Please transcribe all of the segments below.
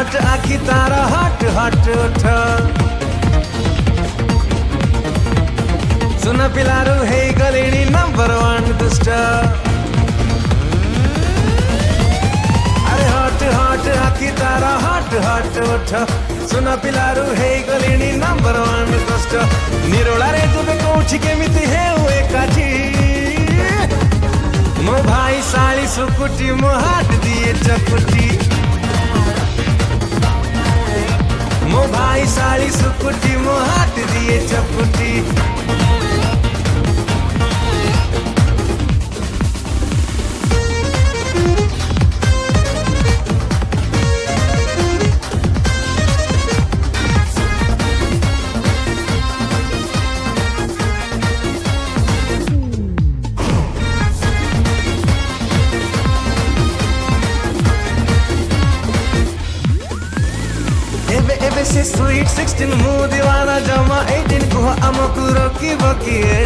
हट आखि तारा हट हट उठ सुन पिलारू हे गलिणी नंबर 1 दुष्ट अरे हट हट आखि तारा हट हट उठ सुन पिलारू हे गलिणी नंबर 1 दुष्ट निरोला रे तुबे कोठी केमिति हे हुए काठी मो भाई साली सुकुटी मो हाथ दिए चकुटी मो भाई साली सुकुटी मो हाथ दिए चकुटी एबे से स्वीट 16 मु दीवाना जमा 18 कुह आमकु रोकी बकिए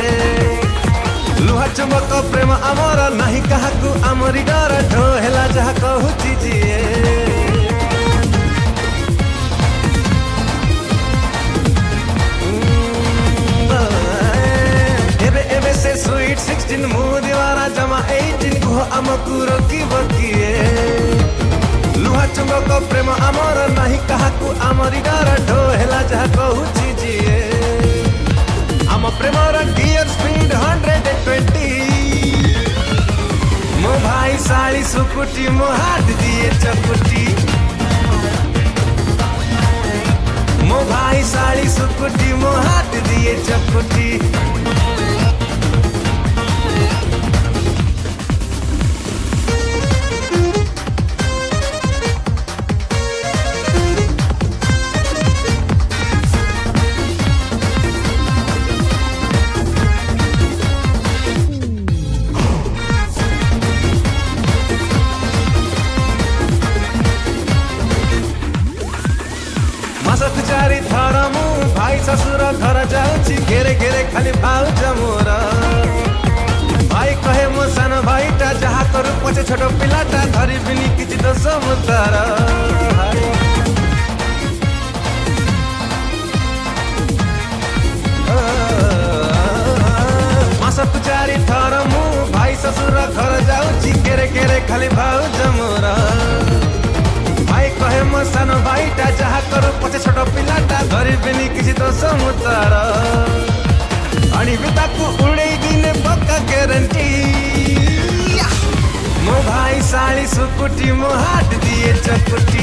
लुहा चुंबक प्रेम आमर नहीं काहाकु आमरी डर ढोहेला जहा कहु चिजिए एबे से स्वीट 16 मु दीवाना जमा 18 कुह आमकु रोकी बकिए लुहा चुंबक प्रेम आमर नहीं काहाकु आमरी डर ढोहेला जहा कहु चिजिए आम प्रेमर गियर स्पीड 120 मो भाई साली सुकुटी मो हाथ दिए चकुटी मो भाई साली सुकुटी मो हाथ दिए चकुटी मासक चारी थर मु भाई ससुर घर जाऊची घेरे घेरे खाली भाउज मोर भाई कहे मो सान भाईटा जहा करू पछे छोट पिलाटा धरी बिनी किछि दोष मुतार मासक चारी थर मु भाई ससुर घर जाऊची घेरे घेरे खाली भाउज मोर भाई कहे मो सान भाईटा जहा करू पछे छोट पिलाटा धरी बिनी किछि दोष मुतार अणिबि ताकु उड़ेई दिने पक्का गारंटी मो भाई साली सुकुटी मो हाथ दिए चकुटी